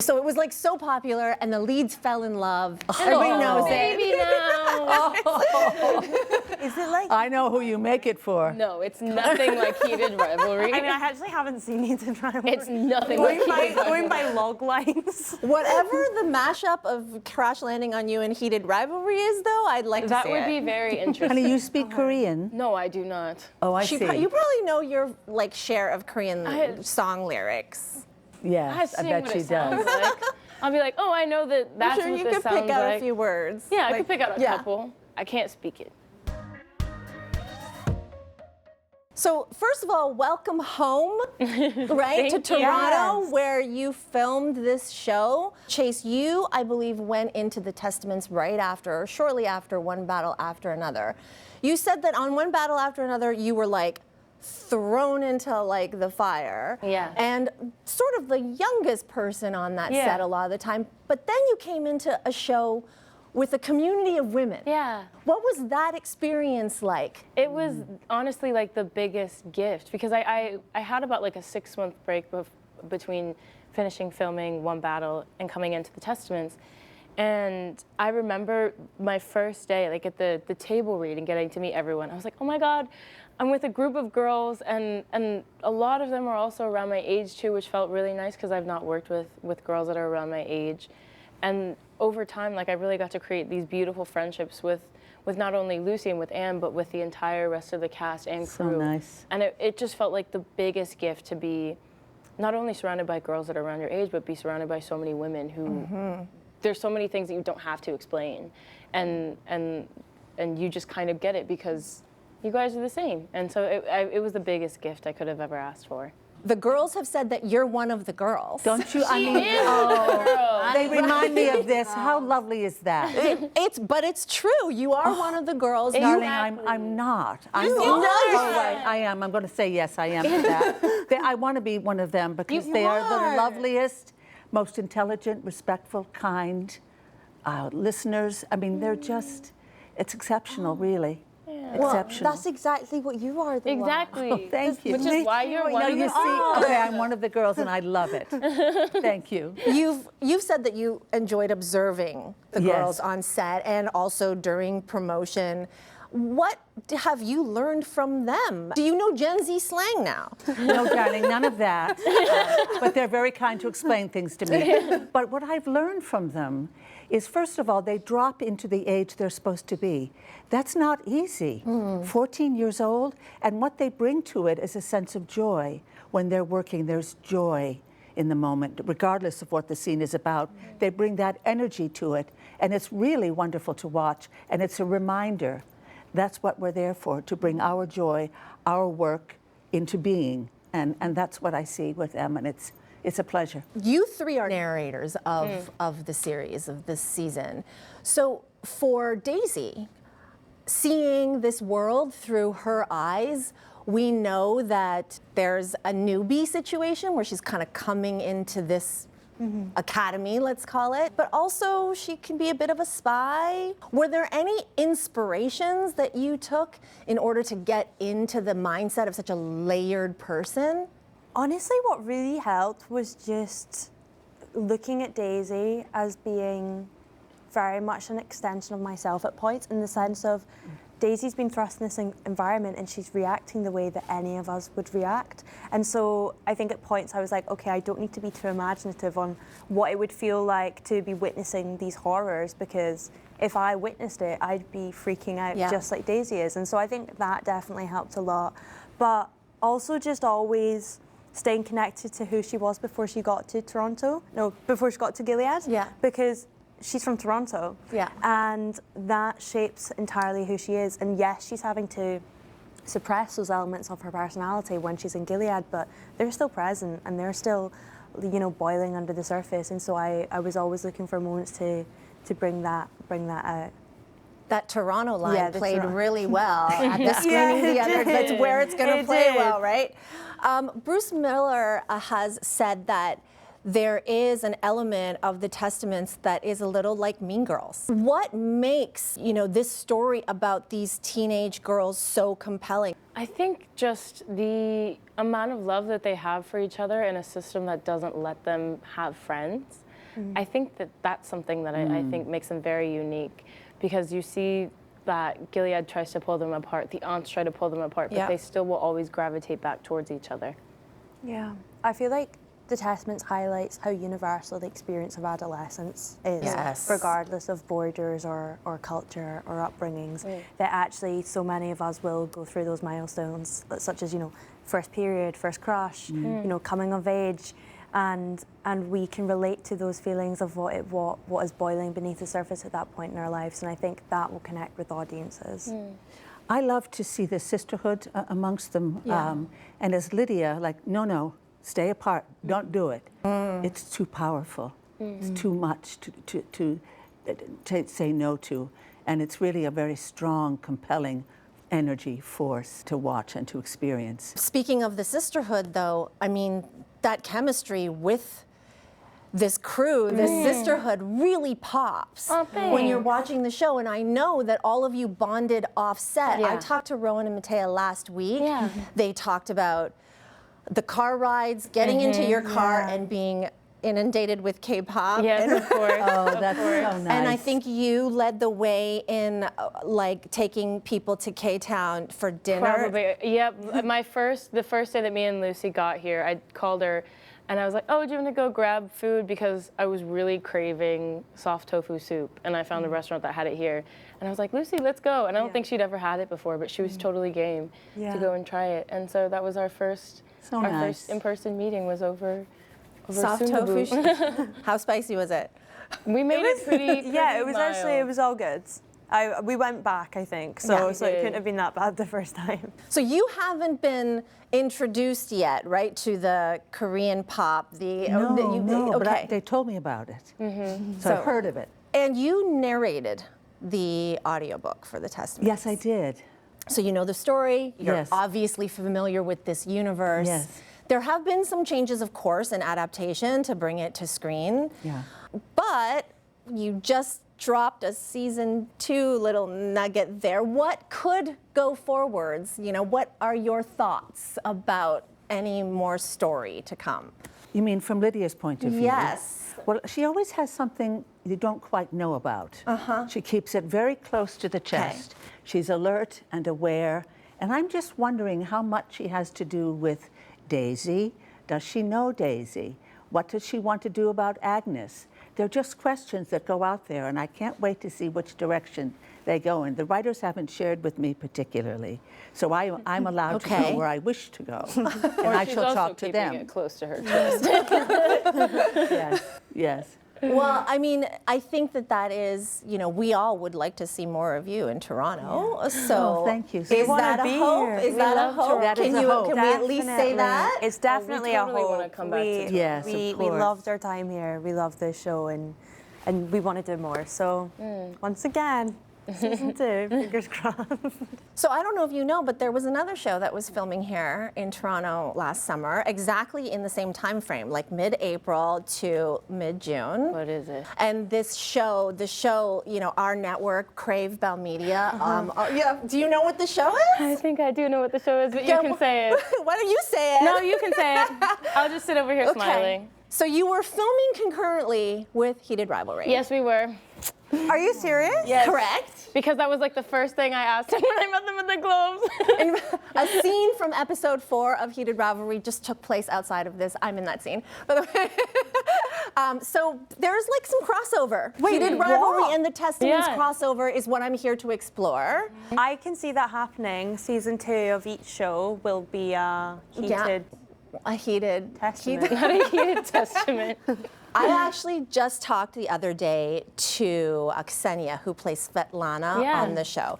So it was like so popular, and the leads fell in love. Everybody knows it. Baby now. Is it like? I know who you make it for. No, it's nothing like Heated Rivalry. I mean, I actually haven't seen Heated Rivalry. It's nothing like Heated Going Rivalry. by log lines. Whatever the mashup of Crash Landing on You and Heated Rivalry is, though, I'd like to That see would it. be very interesting. Honey, you speak Korean? No, I do not. Oh, I see. You probably know your like share of Korean song lyrics. Yes, I sing bet what she it sounds does. like. I'll be like, oh, I know that that's I'm sure what you this could sounds pick out like. a few words. Yeah, I Like, could pick out a yeah. couple. I can't speak it. So first of all, welcome home, right, to Thank you. Toronto, Yes. where you filmed this show. Chase, you, I believe, went into the Testaments right after, or shortly after, One Battle After Another. You said that on One Battle After Another, you were like thrown into like the fire. Yeah. And sort of the youngest person on that Yeah. set a lot of the time. But then you came into a show with a community of women. Yeah. What was that experience like? It was honestly like the biggest gift because I had about like a 6-month break between finishing filming One Battle and coming into the Testaments. And I remember my first day, like at the table read and getting to meet everyone. I was like, oh my God, I'm with a group of girls, and a lot of them are also around my age too, which felt really nice because I've not worked with girls that are around my age. And over time, like I really got to create these beautiful friendships with not only Lucy and with Anne, but with the entire rest of the cast and crew. So nice. And it just felt like the biggest gift to be not only surrounded by girls that are around your age, but be surrounded by so many women who, there's so many things that you don't have to explain. And you just kind of get it because you guys are the same. And so it was the biggest gift I could have ever asked for. The girls have said that you're one of the girls. Don't you? I She mean, is a girl. they remind me of this. How lovely is that? But it's true. You are one of the girls. Darling, I'm not. I'm You not. are. Oh, right, I am. I'm going to say yes, I am to that. I want to be one of them because You they are are. the loveliest, most intelligent, respectful, kind listeners. I mean, they're just, it's exceptional, really. Well, Exceptional. that's exactly what you are, though. Exactly. Thank you. Which is why you're one No, of you the see, okay, I'm one of the girls and I love it. Thank you. You've said that you enjoyed observing the Yes. girls on set and also during promotion. What have you learned from them? Do you know Gen Z slang now? No, darling, none of that. But they're very kind to explain things to me. But what I've learned from them is, first of all, they drop into the age they're supposed to be. That's not easy. 14 years old, and what they bring to it is a sense of joy. When they're working, there's joy in the moment, regardless of what the scene is about. They bring that energy to it, and it's really wonderful to watch, and it's a reminder. That's what we're there for, to bring our joy, our work into being. And that's what I see with them, and it's a pleasure. You three are narrators of the series, of this season. So for Daisy, seeing this world through her eyes, we know that there's a newbie situation where she's kind of coming into this academy, let's call it, but also she can be a bit of a spy. Were there any inspirations that you took in order to get into the mindset of such a layered person? Honestly, what really helped was just looking at Daisy as being very much an extension of myself at points, in the sense of Daisy's been thrust in this environment and she's reacting the way that any of us would react. And so I think at points I was like, okay, I don't need to be too imaginative on what it would feel like to be witnessing these horrors, because if I witnessed it, I'd be freaking out just like Daisy is. And so I think that definitely helped a lot. But also just always staying connected to who she was before she got to Toronto. No, before she got to Gilead. Yeah. Because she's from Toronto. Yeah. And that shapes entirely who she is. And yes, she's having to suppress those elements of her personality when she's in Gilead, but they're still present and they're still, you know, boiling under the surface. And so I was always looking for moments to bring that out. That Toronto line the played Toronto. really well at the screening the other. That's where it's going to play well, right? Bruce Miller has said that there is an element of the Testaments that is a little like Mean Girls. What makes, you know, this story about these teenage girls so compelling? I think just the amount of love that they have for each other in a system that doesn't let them have friends. I think that that's something that I think makes them very unique, because you see that Gilead tries to pull them apart, the aunts try to pull them apart, but they still will always gravitate back towards each other. Yeah, I feel like The Testaments highlights how universal the experience of adolescence is, regardless of borders or culture or upbringings, that actually so many of us will go through those milestones, such as, you know, first period, first crush, you know, coming of age, and we can relate to those feelings of what is boiling beneath the surface at that point in our lives, and I think that will connect with audiences. I love to see the sisterhood amongst them, and as Lydia, like, no, stay apart, don't do it. It's too powerful, it's too much to say no to, and it's really a very strong, compelling energy force to watch and to experience. Speaking of the sisterhood, though, I mean, that chemistry with this crew, this sisterhood really pops when you're watching the show, and I know that all of you bonded off set. I talked to Rowan and Matea last week. They talked about the car rides, getting into your car and being inundated with K-pop. Yes, of course. Oh, that's so nice. And I think you led the way in like taking people to K-Town for dinner. Probably, yep. The first day that me and Lucy got here, I called her and I was like, oh, do you want to go grab food? Because I was really craving soft tofu soup, and I found a restaurant that had it here. And I was like, Lucy, let's go. And I don't think she'd ever had it before, but she was totally game to go and try it. And so that was our first, first in-person meeting was over soft Sundubu. tofu. How spicy was it? We made it pretty Yeah, it was mild. actually, it was all good. We went back, I think, so it couldn't have been that bad the first time. So you haven't been introduced yet, right, to the Korean pop? But they told me about it, so I've heard of it. And you narrated the audiobook for The Testament. Yes, I did. So you know the story, you're obviously familiar with this universe. Yes. There have been some changes, of course, in adaptation to bring it to screen. Yeah. But you just dropped a season 2 little nugget there. What could go forwards? You know, what are your thoughts about any more story to come? You mean from Lydia's point of view? Yes. Well, she always has something you don't quite know about. She keeps it very close to the chest. She's alert and aware. And I'm just wondering how much she has to do with Daisy. Does she know Daisy? What does she want to do about Agnes? They're just questions that go out there, and I can't wait to see which direction they go in. The writers haven't shared with me particularly, so I'm allowed to go where I wish to go, and I shall talk to them. Keeping it close to her chest. Yes. Well, I mean, I think that is, you know, we all would like to see more of you in Toronto. So thank you. Is that a hope? Is that a hope? That is a hope. Can we at least say that? It's definitely we totally a wanna hope. come back to Yes, of we course. loved our time here. We loved this show, and we want to do more. So once again, season 2, fingers crossed. So I don't know if you know, but there was another show that was filming here in Toronto last summer, exactly in the same time frame, like mid-April to mid-June. What is it? And the show, you know, our network, Crave Bell Media. Do you know what the show is? I think I do know what the show is, but you can say it. Why don't you say it? No, you can say it. I'll just sit over here smiling. So you were filming concurrently with Heated Rivalry. Yes, we were. Are you serious? Yes. Correct. Because that was like the first thing I asked him when I met them at the Globes. And a scene from episode 4 of Heated Rivalry just took place outside of this. I'm in that scene, by the way. So there's like some crossover. Heated Rivalry and The Testaments crossover is what I'm here to explore. I can see that happening. Season 2 of each show will be heated. A heated Testament. Not a Heated Testament. I actually just talked the other day to Ksenia, who plays Svetlana on the show.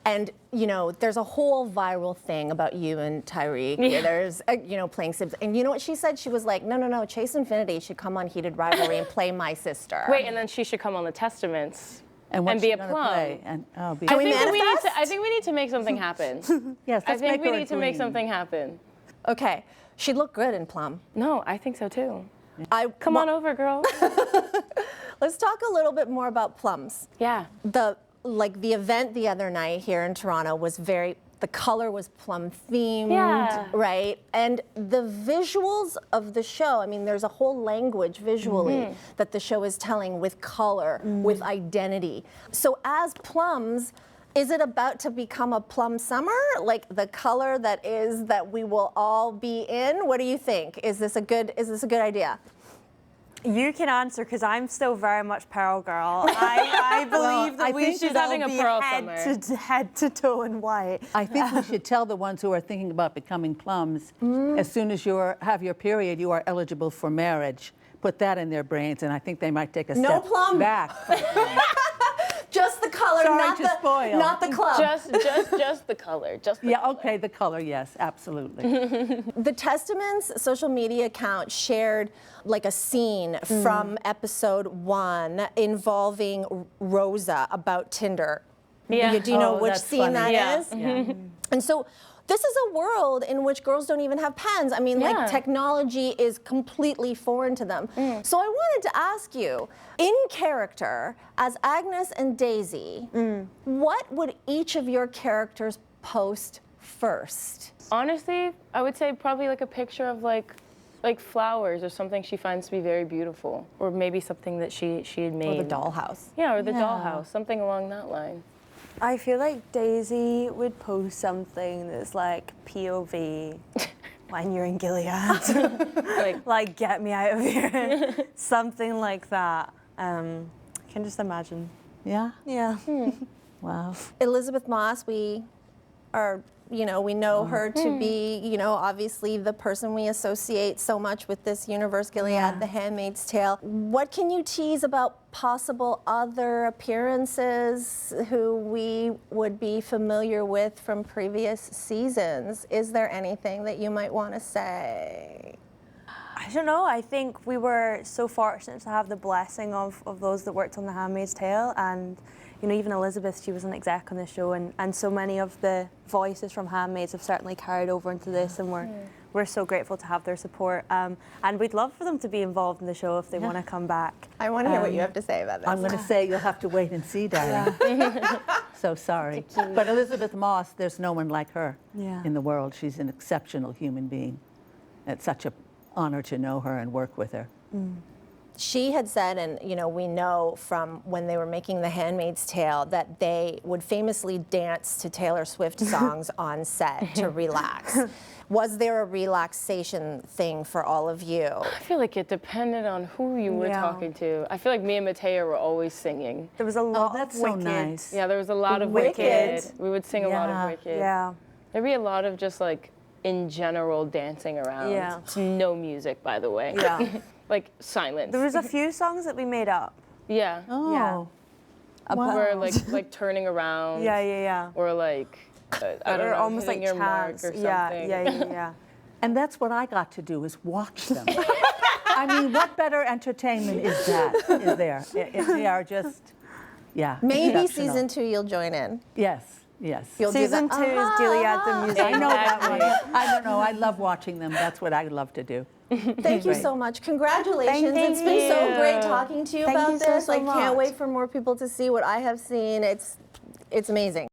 And, you know, there's a whole viral thing about you and Tyreek. Yeah. There's, you know, playing Sibs. And you know what she said? She was like, no, Chase Infiniti should come on Heated Rivalry and play my sister. Wait, and then she should come on The Testaments. And be a gonna plum. play? And, be Can we I manifest? think we need to make something happen. yes, I let's think make we her need to make agree. something happen. Okay. She looked good in Plum. No, I think so too. Come on over, girl. Let's talk a little bit more about Plums. Yeah. The event the other night here in Toronto was very the color was plum themed, Yeah. right? And the visuals of the show, I mean, there's a whole language visually that the show is telling with color, with identity. So as plums, is it about to become a plum summer? Like the color that we will all be in? What do you think? Is this a good idea? You can answer because I'm still very much Pearl Girl. I believe that I we think should she's all having a be pearl head to toe in white. I think we should tell the ones who are thinking about becoming plums, as soon as you have your period, you are eligible for marriage. Put that in their brains, and I think they might take a No step plum. back. Just the color, Sorry not to spoil. not the club. Just the color. Just the Yeah, okay, the color, yes, absolutely. The Testament's social media account shared like a scene from episode 1 involving Rosa about Tinder. Yeah. Do you know Oh, which that's scene funny. that is? Yeah. And so this is a world in which girls don't even have pens. I mean, Yeah. like technology is completely foreign to them. So I wanted to ask you, in character, as Agnes and Daisy, what would each of your characters post first? Honestly, I would say probably like a picture of like flowers or something she finds to be very beautiful, or maybe something that she had made. Or the dollhouse. Yeah, or the Yeah. dollhouse, something along that line. I feel like Daisy would post something that's like POV when you're in Gilead. like get me out of here. Something like that. I can just imagine. Yeah? Yeah. Wow. Elisabeth Moss, we know her to be, obviously the person we associate so much with this universe, Gilead, The Handmaid's Tale. What can you tease about possible other appearances who we would be familiar with from previous seasons? Is there anything that you might want to say? I don't know. I think we were so fortunate to have the blessing of those that worked on The Handmaid's Tale, and even Elisabeth, she was an exec on the show, and so many of the voices from Handmaids have certainly carried over into this, and we're so grateful to have their support. And we'd love for them to be involved in the show if they want to come back. I want to hear what you have to say about this. I'm going to say you'll have to wait and see, darling. So sorry. But Elisabeth Moss, there's no one like her in the world. She's an exceptional human being. It's such an honor to know her and work with her. She had said, and we know from when they were making The Handmaid's Tale, that they would famously dance to Taylor Swift songs on set to relax. Was there a relaxation thing for all of you? I feel like it depended on who you were talking to. I feel like me and Mateo were always singing. There was a lot that's of so Wicked. nice. Yeah, there was a lot of Wicked. We would sing a lot Yeah. of Wicked. Yeah. There'd be a lot of just like in general dancing around. Yeah. To no music, by the way. Yeah. Like silence. There was a few songs that we made up. Yeah. Oh. Yeah. Where like turning around. Yeah. Or like I don't Or know, almost hitting like your mark chants. or something. Yeah. And that's what I got to do, is watch them. I mean, what better entertainment is there? They are just, Maybe exceptional. season 2 you'll join in. Yes. You'll do Season the, 2 is Gilead the music. I know that one. I don't know. I love watching them. That's what I love to do. Thank you Right. so much. Congratulations. Thank It's been so you. great talking to you Thank about you so, this. so I can't much. wait for more people to see what I have seen. It's amazing.